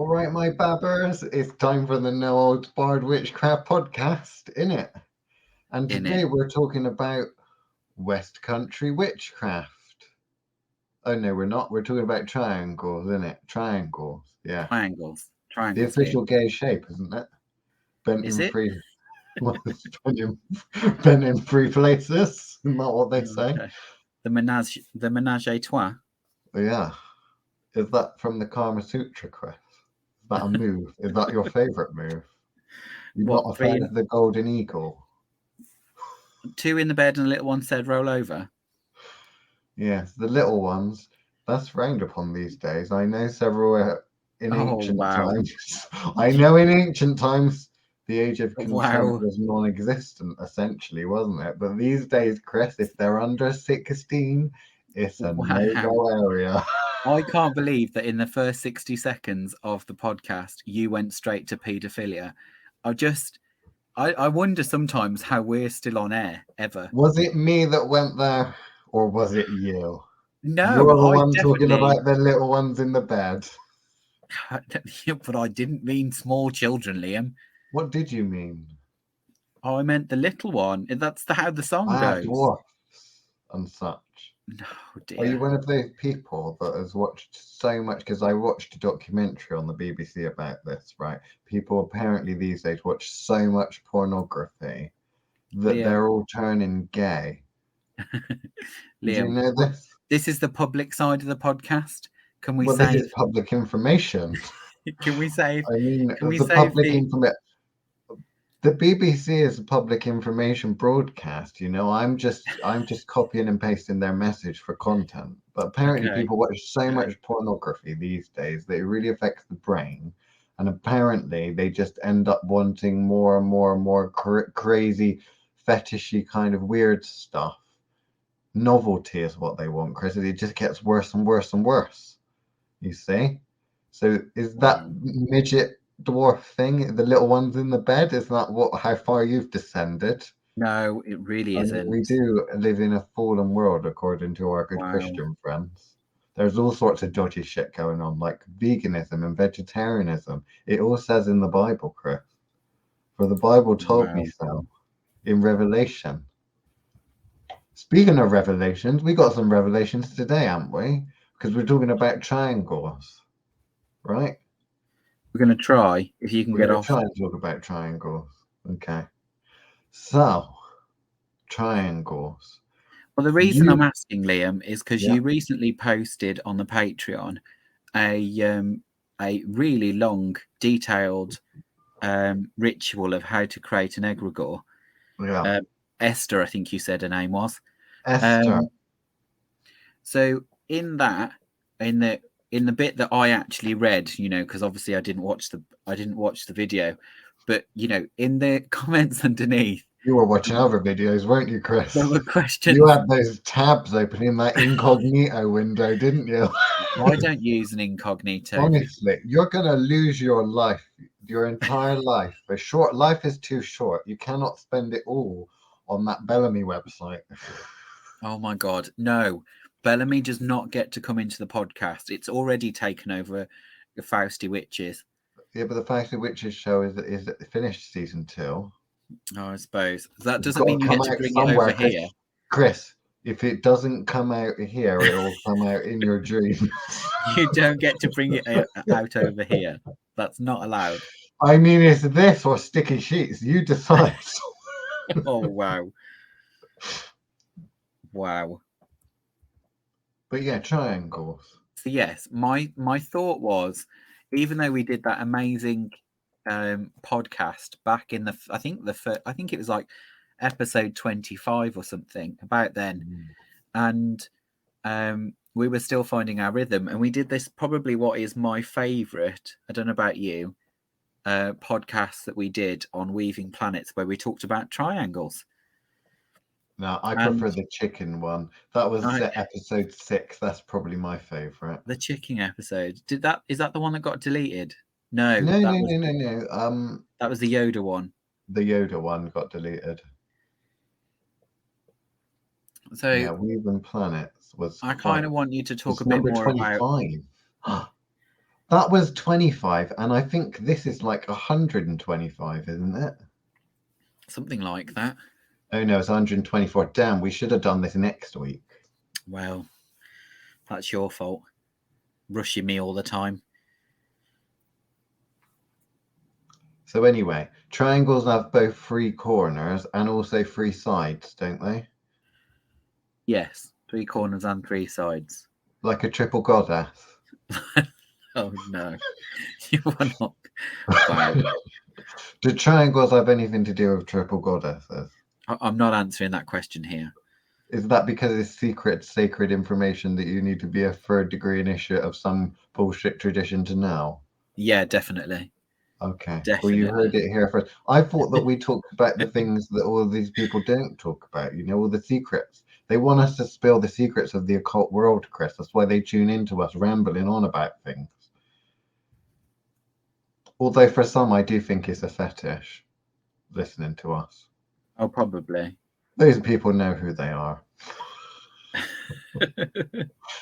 All right, my babbers, it's time for the No Old Barred Witchcraft podcast, innit? And today we're talking about West Country witchcraft. Oh no, we're not. We're talking about triangles, innit? Triangles, yeah. Triangles. The official gay shape, isn't it? Bent Is in it? three. Bent in three places. Isn't that what they say? Okay. The menage a trois. Yeah. Is that from the Kama Sutra, Chris? Is that a move? Is that your favourite move? You're not a fan of the golden eagle? 2 in the bed and a little one said roll over. Yes, the little ones. That's frowned upon these days. I know several in ancient times. I know in ancient times the age of consent was non-existent, essentially, wasn't it? But these days, Chris, if they're under 16, it's a no-go area. I can't believe that in the first 60 seconds of the podcast, you went straight to paedophilia. I wonder sometimes how we're still on air, ever. Was it me that went there, or was it you? No, you're the one talking about the little ones in the bed. But I didn't mean small children, Liam. What did you mean? Oh, I meant the little one. That's how the song goes. Dwarfs and such. No, dear. Are you one of those people that has watched so much? Because I watched a documentary on the BBC about this, right? People apparently these days watch so much pornography that they're all turning gay. Liam, did you know this? This is the public side of the podcast. Can we say this is public information? Can we say? I mean, the public information. The BBC is a public information broadcast. You know, I'm just copying and pasting their message for content. But apparently, people watch so much pornography these days that it really affects the brain. And apparently, they just end up wanting more and more and more crazy, fetishy kind of weird stuff. Novelty is what they want, Chris. It just gets worse and worse and worse. You see? So is that midget dwarf thing, the little ones in the bed? Is that how far you've descended? No, it really isn't. We do live in a fallen world, according to our good Christian friends. There's all sorts of dodgy shit going on, like veganism and vegetarianism. It all says in the Bible, Chris. For the Bible told me so in Revelation. Speaking of revelations, we got some revelations today, haven't we? Because we're talking about triangles, right? We're going to try, if you can get off. We're going to try and talk about triangles. Okay. So, triangles. Well, the reason I'm asking, Liam, is because you recently posted on the Patreon a really long, detailed ritual of how to create an egregore. Yeah. Esther, I think you said her name was. Esther. So in the bit that I actually read, you know, because obviously I didn't watch the video, but you know, in the comments underneath, you were watching other videos, weren't you, Chris? There were questions. You had those tabs open in that incognito window, didn't you? I don't use an incognito. Honestly, you're gonna lose your life, your entire life. Life is too short. You cannot spend it all on that Bellamy website. Oh my God, no. Bellamy does not get to come into the podcast. It's already taken over the Fausty Witches. Yeah, but the Fausty Witches show is finished season 2. Oh, I suppose. That doesn't mean you get to bring it over here. Chris, if it doesn't come out here, it will come out in your dreams. You don't get to bring it out over here. That's not allowed. I mean, it's this or sticky sheets. You decide. Oh, wow. Wow. But yeah, triangles. So yes, my thought was, even though we did that amazing podcast back in I think it was like episode 25 or something about then, and we were still finding our rhythm, and we did this probably what is my favorite, I don't know about you, podcast that we did on weaving planets, where we talked about triangles. No, I prefer the chicken one. That was episode 6. That's probably my favorite. The chicken episode. Is that the one that got deleted? No. No. That was the Yoda one. The Yoda one got deleted. So yeah, Weaving Planets was. I kind of want you to talk a bit more 25. about. That was 25, and I think this is like 125, isn't it? Something like that. Oh no, it's 124. Damn, we should have done this next week. Well, that's your fault. Rushing me all the time. So anyway, triangles have both 3 corners and also 3 sides, don't they? Yes, 3 corners and 3 sides. Like a triple goddess. Oh no, you are not. Wow. Do triangles have anything to do with triple goddesses? I'm not answering that question here. Is that because it's secret, sacred information that you need to be a 3rd degree initiate of some bullshit tradition to know? Yeah, definitely. Okay. Definitely. Well, you heard it here first. I thought that we talked about the things that all of these people don't talk about, all the secrets. They want us to spill the secrets of the occult world, Chris. That's why they tune into us rambling on about things. Although for some, I do think it's a fetish, listening to us. Oh, probably. Those people know who they are.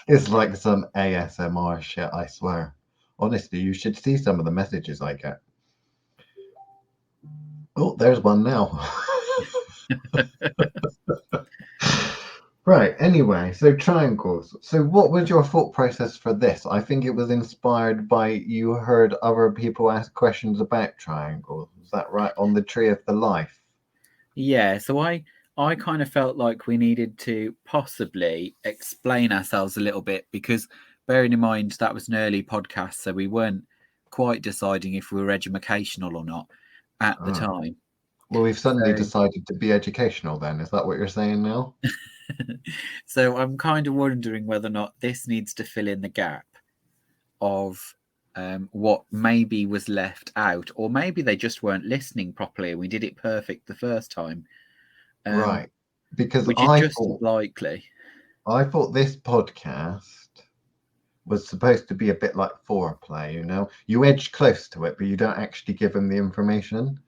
It's like some ASMR shit, I swear. Honestly, you should see some of the messages I get. Oh, there's one now. Right, anyway, so triangles. So what was your thought process for this? I think it was inspired by you heard other people ask questions about triangles. Is that right? On the Tree of the Life? Yeah, so I kind of felt like we needed to possibly explain ourselves a little bit, because bearing in mind that was an early podcast, so we weren't quite deciding if we were educational or not at the time. Well, we've suddenly decided to be educational then. Is that what you're saying now? So I'm kind of wondering whether or not this needs to fill in the gap of what maybe was left out, or maybe they just weren't listening properly and we did it perfect the first time. Right. Because which is just as likely. I thought this podcast was supposed to be a bit like foreplay, You edge close to it, but you don't actually give them the information.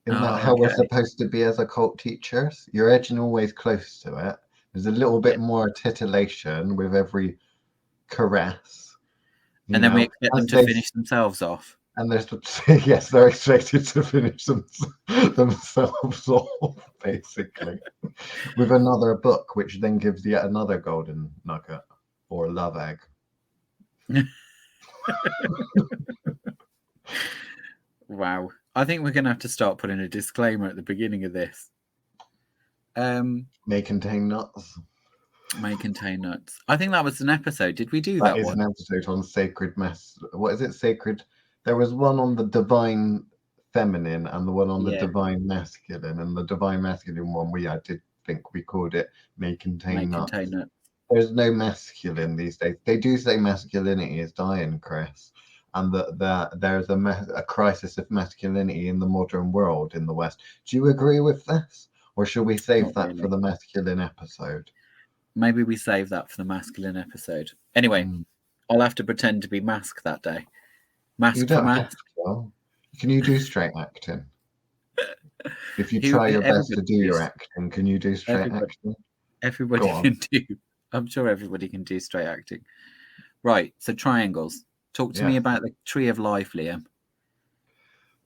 Isn't that how we're supposed to be as occult teachers? You're edging always close to it. There's a little bit more titillation with every caress. And then we expect them to finish themselves off. And yes, they're expected to finish themselves off, basically, with another book, which then gives yet another golden nugget or love egg. Wow. I think we're going to have to start putting a disclaimer at the beginning of this. May contain nuts. May contain nuts. I think that was an episode. Did we do that one? That is an episode on sacred mess. What is it? Sacred. There was one on the divine feminine and the one on the divine masculine. And the divine masculine one, I did think we called it may contain nuts. There's no masculine these days. They do say masculinity is dying, Chris, and that there's a crisis of masculinity in the modern world in the West. Do you agree with this? Or should we save that for the masculine episode? Maybe we save that for the masculine episode. Anyway, I'll have to pretend to be Mask that day. Mask for Mask. Can you do straight acting? If you try your best to do your acting, can you do straight acting? Everybody can do. I'm sure everybody can do straight acting. Right, so triangles. Talk to me about the Tree of Life, Liam.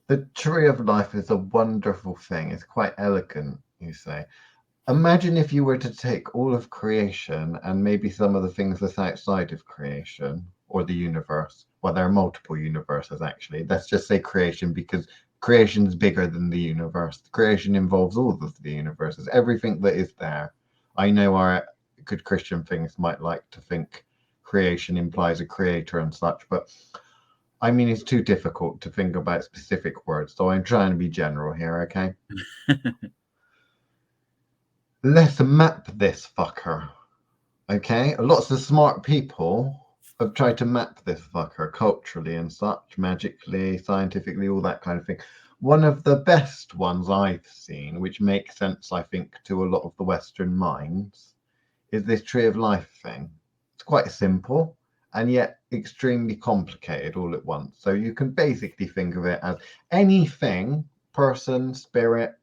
The Tree of Life is a wonderful thing. It's quite elegant, you say. Imagine if you were to take all of creation and maybe some of the things that's outside of creation or the universe. Well, there are multiple universes, actually. Let's just say creation, because creation is bigger than the universe. Creation involves all of the universes, everything that is there. I know our good Christian things might like to think creation implies a creator and such, but I mean, it's too difficult to think about specific words, so I'm trying to be general here, okay? Let's map this fucker, okay? Lots of smart people have tried to map this fucker culturally and such, magically, scientifically, all that kind of thing. One of the best ones I've seen, which makes sense, I think, to a lot of the Western minds, is this Tree of Life thing. It's quite simple and yet extremely complicated all at once. So you can basically think of it as anything, person, spirit,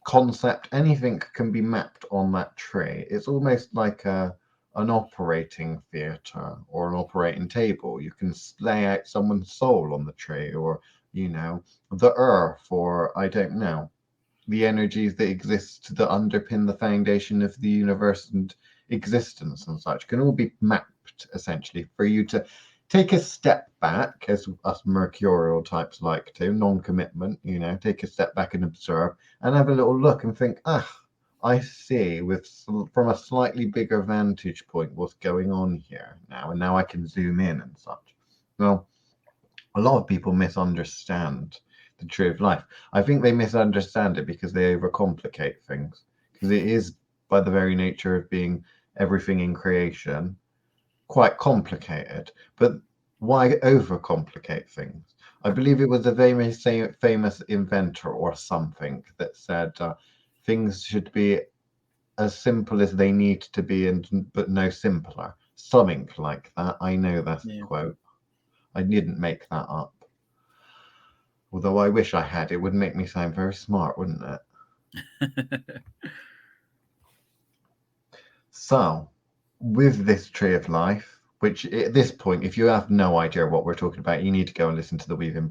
concept, anything can be mapped on that tree. It's almost like a an operating theatre or an operating table. You can lay out someone's soul on the tree, or, you know, the earth, or I don't know, the energies that exist that underpin the foundation of the universe and existence and such can all be mapped essentially for you to take a step back, as us mercurial types like to, non-commitment, you know, take a step back and observe and have a little look and think, I see from a slightly bigger vantage point what's going on here now, and now I can zoom in and such. Well, a lot of people misunderstand the tree of life. I think they misunderstand it because they overcomplicate things, because it is, by the very nature of being everything in creation, quite complicated. But why overcomplicate things? I believe it was a famous inventor or something that said things should be as simple as they need to be, but no simpler. Something like that. I know that's a quote. I didn't make that up. Although I wish I had. It would make me sound very smart, wouldn't it? So, with this tree of life, which at this point, if you have no idea what we're talking about, you need to go and listen to the Weaving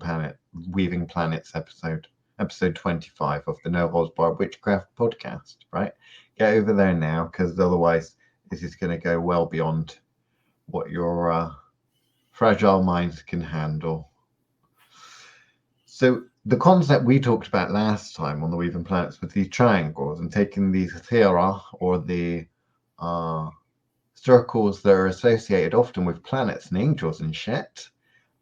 Planets episode 25 of the ☍𝕍𝕣𝕣𝕣𝕣𝕣 Witchcraft podcast, right? Get over there now, because otherwise this is going to go well beyond what your fragile minds can handle. So the concept we talked about last time on the Weaving Planets was these triangles, and taking these ☍, or the circles that are associated often with planets and angels and shit,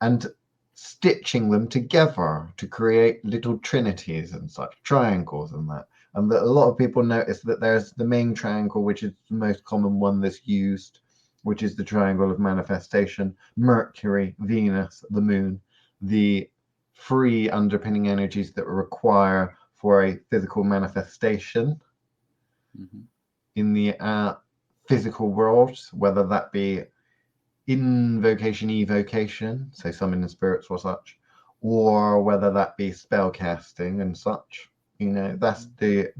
and stitching them together to create little trinities and such, triangles and that. And that a lot of people notice that there's the main triangle, which is the most common one that's used, which is the triangle of manifestation: Mercury, Venus, the moon, the three underpinning energies that require for a physical manifestation in the physical world, whether that be invocation, evocation, so summoning spirits or such, or whether that be spell casting and such. You know, that's the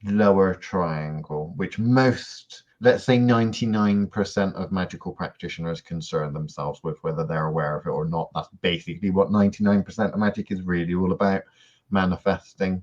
lower triangle, which most, let's say 99% of magical practitioners concern themselves with, whether they're aware of it or not. That's basically what 99% of magic is really all about: manifesting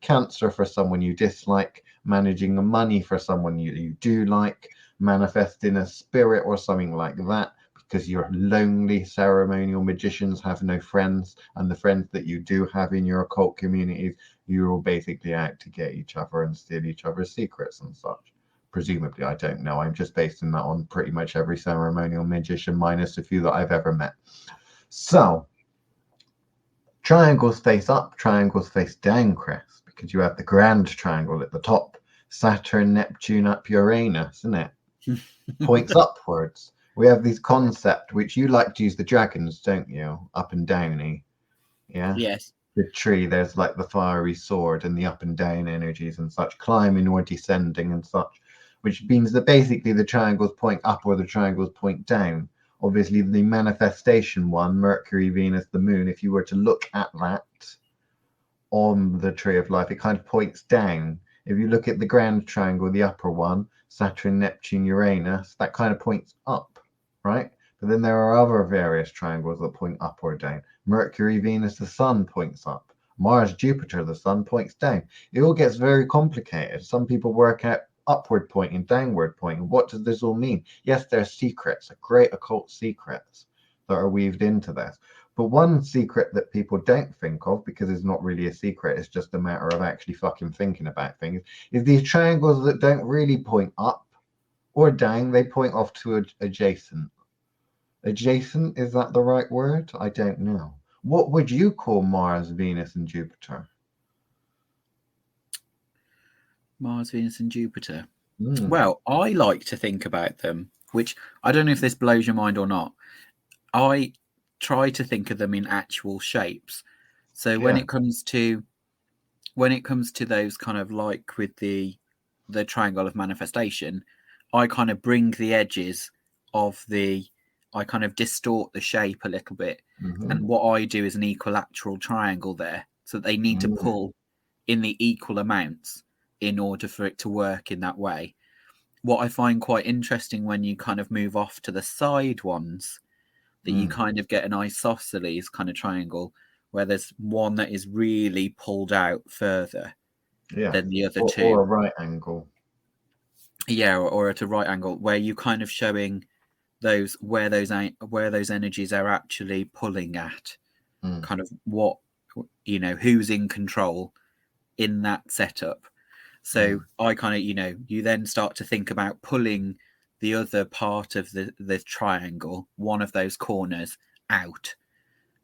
cancer for someone you dislike, managing the money for someone you do like, manifesting a spirit or something like that, because you're lonely. Ceremonial magicians have no friends, and the friends that you do have in your occult communities, you're all basically out to get each other and steal each other's secrets and such. Presumably, I don't know. I'm just basing that on pretty much every ceremonial magician, minus a few that I've ever met. So, triangles face up, triangles face down, Chris, because you have the grand triangle at the top: Saturn, Neptune, up Uranus, isn't it? Points upwards. We have these concept, which you like to use the dragons, don't you? Up and downy. Yeah? Yes. The tree, there's like the fiery sword and the up and down energies and such, climbing or descending and such, which means that basically the triangles point up or the triangles point down. Obviously, the manifestation one, Mercury, Venus, the moon, if you were to look at that on the tree of life, it kind of points down. If you look at the grand triangle, the upper one, Saturn, Neptune, Uranus, that kind of points up, right? But then there are other various triangles that point up or down. Mercury, Venus, the sun points up. Mars, Jupiter, the sun points down. It all gets very complicated. Some people work out upward pointing, downward pointing. What does this all mean? Yes, there's secrets, great occult secrets that are weaved into this. But one secret that people don't think of, because it's not really a secret, it's just a matter of actually fucking thinking about things, is these triangles that don't really point up or down, they point off to adjacent. Adjacent, is that the right word? I don't know. What would you call Mars, Venus, and Jupiter? Mars, Venus, and Jupiter. Well, I like to think about them, which I don't know if this blows your mind or not. I try to think of them in actual shapes. So when it comes to those kind of, like with the triangle of manifestation, I kind of bring the edges of I kind of distort the shape a little bit. And what I do is an equilateral triangle there, so that they need to pull in the equal amounts in order for it to work in that way. what I find quite interesting when you kind of move off to the side ones, that you kind of get an isosceles kind of triangle where there's one that is really pulled out further than the other two. Or a right angle. Yeah, or at a right angle, where you kind of showing those where those energies are actually pulling at, kind of what, you know, who's in control in that setup. So I kind of, you know, you then start to think about pulling the other part of the triangle, one of those corners, out.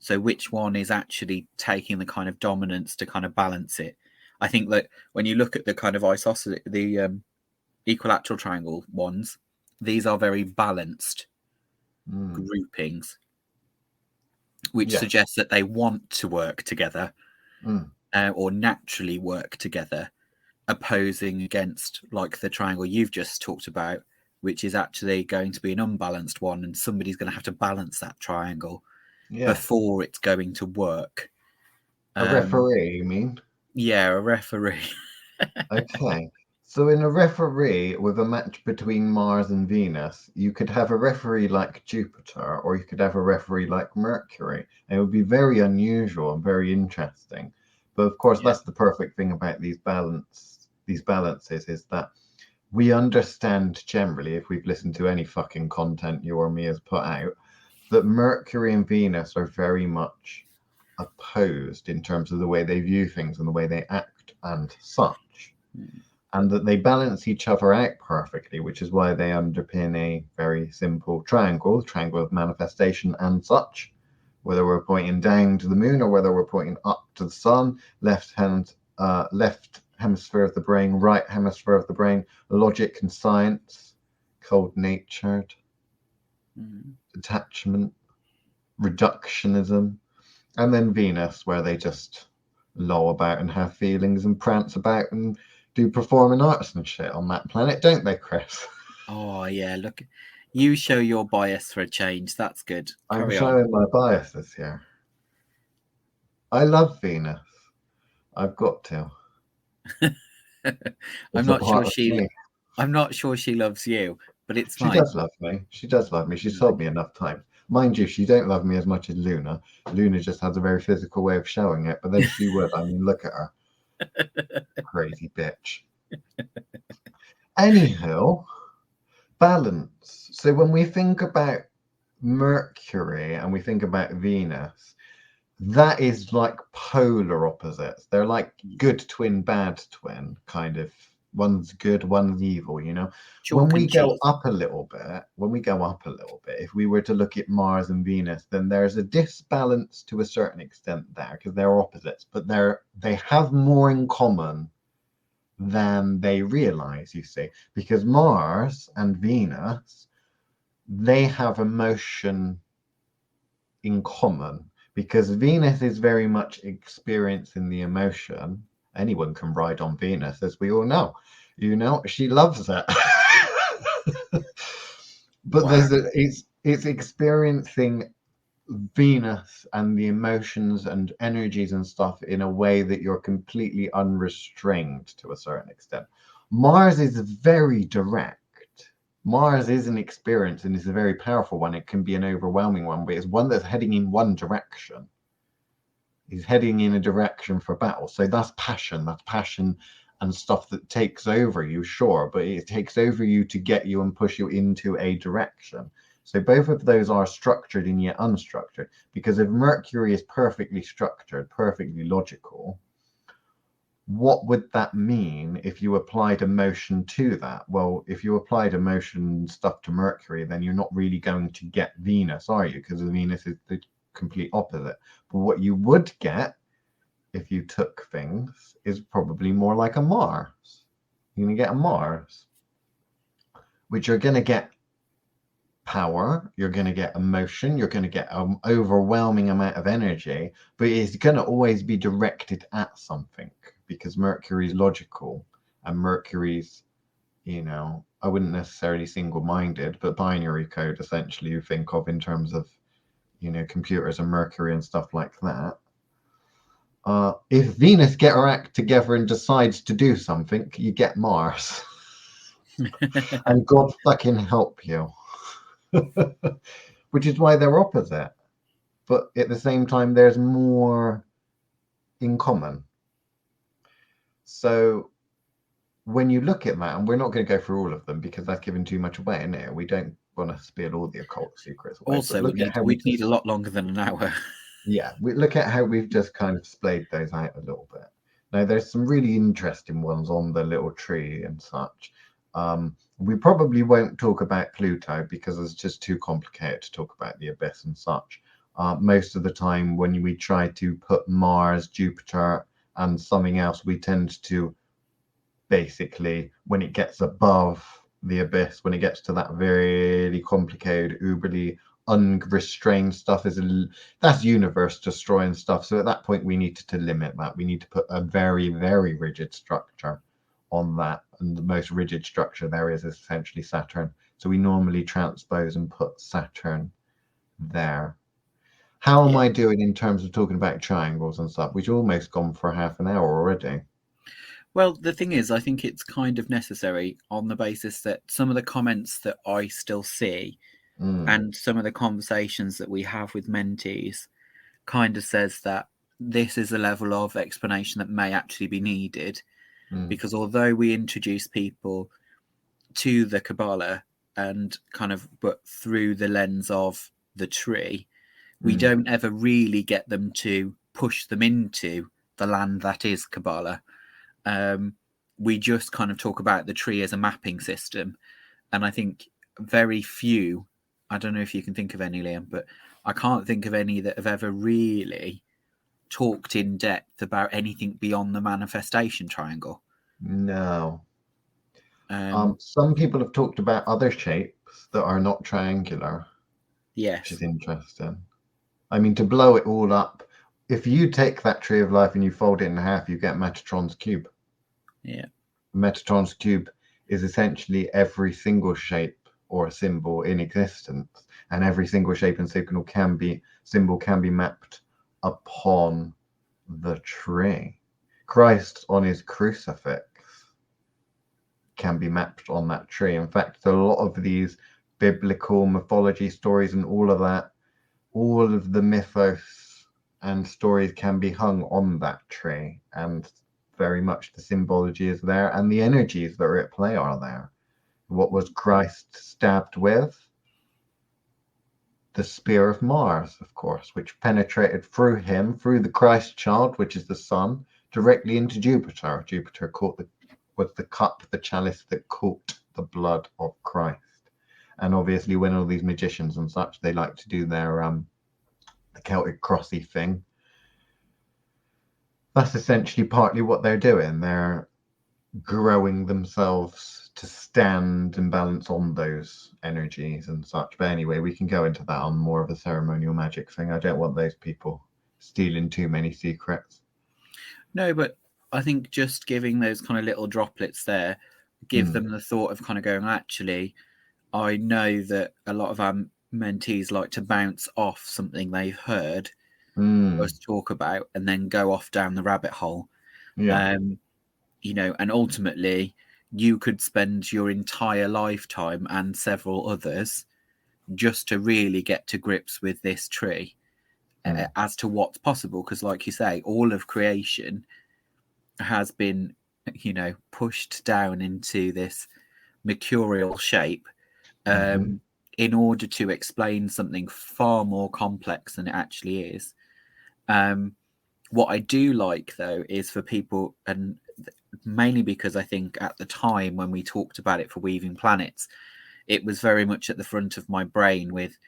So which one is actually taking the kind of dominance to kind of balance it? I think that when you look at the kind of isosceles, the equilateral triangle ones, these are very balanced groupings, which suggests that they want to work together or naturally work together, opposing against like the triangle you've just talked about, which is actually going to be an unbalanced one, and somebody's going to have to balance that triangle before it's going to work. A referee, you mean? Yeah, a referee. Okay. So in a referee with a match between Mars and Venus, you could have a referee like Jupiter, or you could have a referee like Mercury. And it would be very unusual and very interesting. But of course, that's the perfect thing about these balances, is that we understand generally, if we've listened to any fucking content you or me has put out, that Mercury and Venus are very much opposed in terms of the way they view things and the way they act and such. And that they balance each other out perfectly, which is why they underpin a very simple triangle of manifestation and such. Whether we're pointing down to the moon or whether we're pointing up to the sun, left hemisphere of the brain, right hemisphere of the brain, logic and science, cold-natured, detachment, reductionism, and then Venus, where they just loll about and have feelings and prance about and do performing arts and shit on that planet, don't they, Chris? Oh yeah, look, you show your bias for a change. That's good. I'm showing my biases here. I love Venus. I've got to. I'm not sure she loves you, but it's fine. She does love me. She does love me. She's told me enough times. Mind you, she don't love me as much as Luna. Luna just has a very physical way of showing it, but then she would. I mean, look at her. Crazy bitch. Anyhow, balance. So when we think about Mercury and we think about Venus, that is like polar opposites. They're like good twin, bad twin, kind of. One's good, one's evil, you know. When we go up a little bit, if we were to look at Mars and Venus, then there's a disbalance to a certain extent there because they're opposites, but they have more in common than they realize, you see, because Mars and Venus, they have emotion in common, because Venus is very much experiencing the emotion. Anyone can ride on Venus, as we all know. You know, she loves it. But it's experiencing Venus and the emotions and energies and stuff in a way that you're completely unrestrained to a certain extent. Mars is very direct. Mars is an experience and it's a very powerful one. It can be an overwhelming one, but it's one that's heading in one direction. He's heading in a direction for battle. So that's passion and stuff that takes over you, sure, but it takes over you to get you and push you into a direction. So both of those are structured and yet unstructured, because if Mercury is perfectly structured, perfectly logical, what would that mean if you applied emotion to that? Well, if you applied emotion stuff to Mercury, then you're not really going to get Venus, are you? Because Venus is the complete opposite. But what you would get if you took things is probably more like a Mars. You're going to get a Mars, which you're going to get power, you're going to get emotion, you're going to get an overwhelming amount of energy, but it's going to always be directed at something, because Mercury's logical and Mercury's, you know, I wouldn't necessarily single-minded, but binary code essentially you think of in terms of, you know, computers and Mercury and stuff like that. If Venus get her act together and decides to do something, you get Mars. And God fucking help you. Which is why they're opposite. But at the same time, there's more in common. So when you look at that, and we're not going to go through all of them because that's giving too much away in here. We don't want to spill all the occult secrets away. Also, we'd need a lot longer than an hour. Yeah, we look at how we've just kind of splayed those out a little bit. Now, there's some really interesting ones on the little tree and such. We probably won't talk about Pluto because it's just too complicated to talk about the abyss and such. Most of the time when we try to put Mars, Jupiter, and something else, we tend to basically, when it gets above the abyss, when it gets to that very complicated, uberly unrestrained stuff, that's universe destroying stuff. So at that point, we need to limit that. We need to put a very, very rigid structure on that. And the most rigid structure there is essentially Saturn. So we normally transpose and put Saturn there. How am I doing in terms of talking about triangles and stuff? We've almost gone for half an hour already. Well, the thing is, I think it's kind of necessary on the basis that some of the comments that I still see and some of the conversations that we have with mentees kind of says that this is a level of explanation that may actually be needed. Because although we introduce people to the Kabbalah and kind of but through the lens of the tree, we don't ever really get them to push them into the land that is Kabbalah. We just kind of talk about the tree as a mapping system. And I think very few, I don't know if you can think of any, Liam, but I can't think of any that have ever really talked in depth about anything beyond the manifestation triangle. No. Some people have talked about other shapes that are not triangular. Yes. Which is interesting. I mean, to blow it all up, if you take that tree of life and you fold it in half, you get Metatron's cube. Yeah. Metatron's cube is essentially every single shape or symbol in existence, and every single shape and symbol can be mapped upon the tree. Christ on his crucifix can be mapped on that tree. In fact, a lot of these biblical mythology stories and all of that, all of the mythos and stories can be hung on that tree, and very much the symbology is there and the energies that are at play are there. What was Christ stabbed with? The spear of Mars, of course, which penetrated through him, through the Christ child, which is the sun, directly into Jupiter. Jupiter was the cup, the chalice that caught the blood of Christ. And obviously, when all these magicians and such, they like to do their the Celtic crossy thing. That's essentially partly what they're doing. They're growing themselves to stand and balance on those energies and such. But anyway, we can go into that on more of a ceremonial magic thing. I don't want those people stealing too many secrets. No, but I think just giving those kind of little droplets there, give them the thought of kind of going, actually, I know that a lot of our mentees like to bounce off something they've heard us talk about and then go off down the rabbit hole. You know, and ultimately you could spend your entire lifetime and several others just to really get to grips with this tree as to what's possible. Because like you say, all of creation has been, you know, pushed down into this mercurial shape in order to explain something far more complex than it actually is. What I do like, though, is for people, and mainly because I think at the time when we talked about it for Weaving Planets, it was very much at the front of my brain with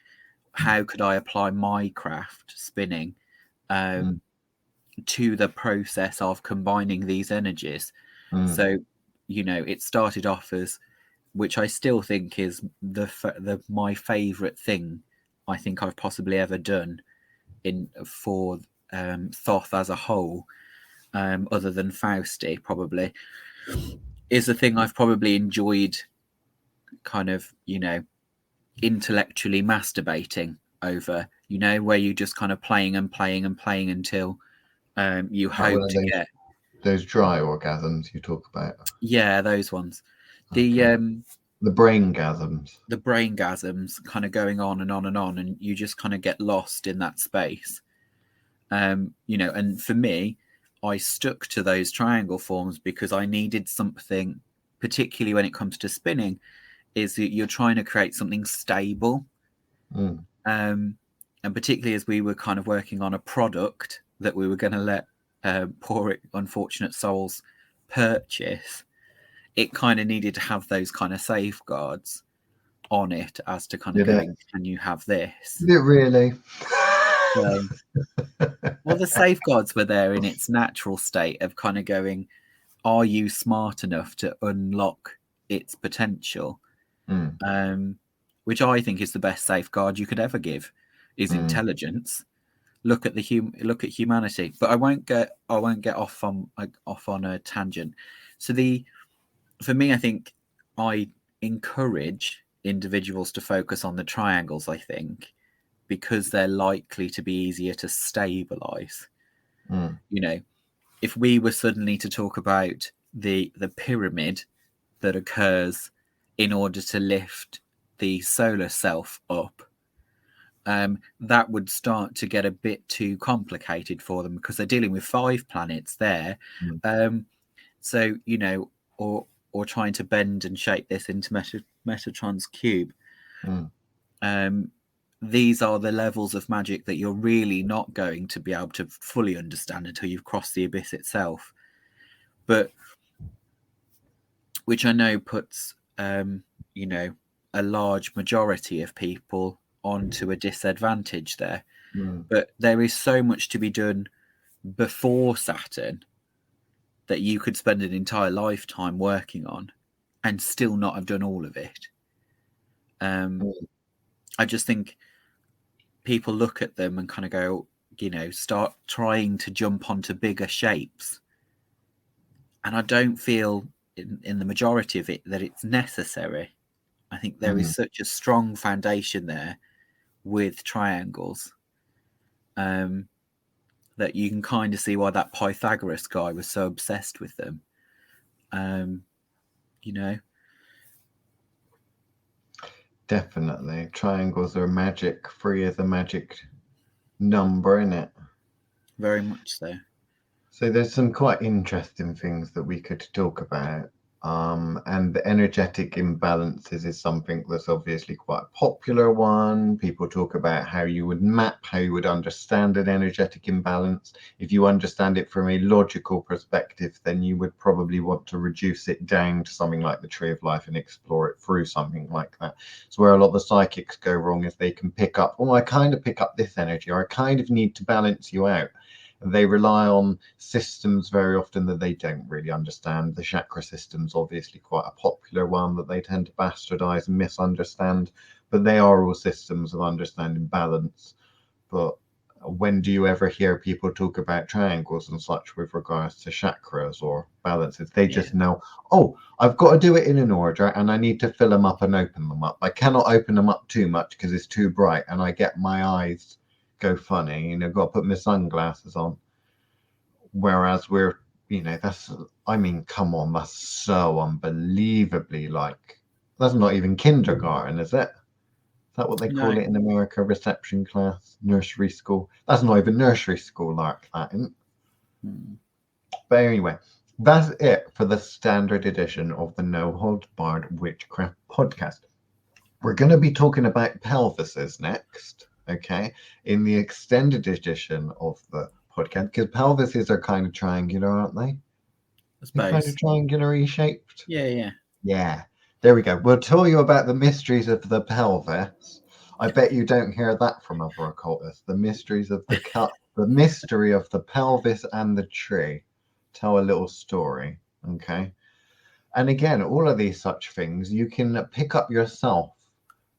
how could I apply my craft, spinning, to the process of combining these energies. So, you know, it started off as, which I still think is my favorite thing I think I've possibly ever done for Thoth as a whole, other than Fausti probably, is the thing I've probably enjoyed kind of, you know, intellectually masturbating over, you know, where you just kind of playing and playing and playing until you hope to get those dry orgasms you talk about. Yeah, those ones. The brain gasms. The brain gasms kind of going on and on and on, and you just kind of get lost in that space. And for me, I stuck to those triangle forms because I needed something, particularly when it comes to spinning, is that you're trying to create something stable. And particularly as we were kind of working on a product that we were going to let poor unfortunate souls purchase, it kind of needed to have those kind of safeguards on it as to kind of going, can you have this? Did it really? Well, the safeguards were there in its natural state of kind of going, are you smart enough to unlock its potential? Which I think is the best safeguard you could ever give is intelligence. Look at humanity. But I won't get off on a tangent. So for me, I think I encourage individuals to focus on the triangles, I think, because they're likely to be easier to stabilize. If we were suddenly to talk about the pyramid that occurs in order to lift the solar self up, that would start to get a bit too complicated for them because they're dealing with 5 planets there. So, or trying to bend and shape this into Metatron's cube. These are the levels of magic that you're really not going to be able to fully understand until you've crossed the abyss itself. But which I know puts, a large majority of people onto a disadvantage there. But there is so much to be done before Saturn that you could spend an entire lifetime working on and still not have done all of it. I just think people look at them and kind of go, start trying to jump onto bigger shapes. And I don't feel in the majority of it that it's necessary. I think there is such a strong foundation there with triangles that you can kind of see why that Pythagoras guy was so obsessed with them. Definitely. Triangles are magic. 3 is a magic number, isn't it? Very much so. So there's some quite interesting things that we could talk about. And the energetic imbalances is something that's obviously quite a popular one. People talk about how you would understand an energetic imbalance. If you understand it from a logical perspective, then you would probably want to reduce it down to something like the Tree of Life and explore it through something like that. So where a lot of the psychics go wrong is they can pick up, I kind of pick up this energy, or I kind of need to balance you out. They rely on systems very often that they don't really understand. The chakra system's obviously quite a popular one that they tend to bastardize and misunderstand, but they are all systems of understanding balance. But when do you ever hear people talk about triangles and such with regards to chakras or balances? They just know, I've got to do it in an order and I need to fill them up and open them up. I cannot open them up too much because it's too bright and I get my eyes go funny, got to put my sunglasses on. Whereas we're, come on, that's so unbelievably that's not even kindergarten, is it? Is that what they call it in America? Reception class, nursery school? That's not even nursery school like that, isn't it? But anyway, that's it for the standard edition of the No Holds Barred Witchcraft podcast. We're going to be talking about pelvises next. Okay, in the extended edition of the podcast, because pelvises are kind of triangular, aren't they? They're kind of triangular shaped. Yeah. There we go. We'll tell you about the mysteries of the pelvis. I bet you don't hear that from other occultists. The mysteries of the mystery of the pelvis and the tree. Tell a little story. Okay. And again, all of these such things you can pick up yourself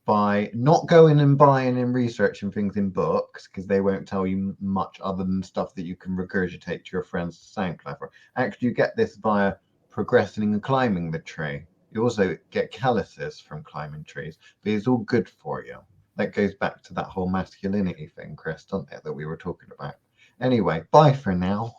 by not going and buying and researching things in books, because they won't tell you much other than stuff that you can regurgitate to your friends to sound clever. Actually, you get this via progressing and climbing the tree. You also get calluses from climbing trees, but it's all good for you. That goes back to that whole masculinity thing, Chris, doesn't it, that we were talking about? Anyway, bye for now.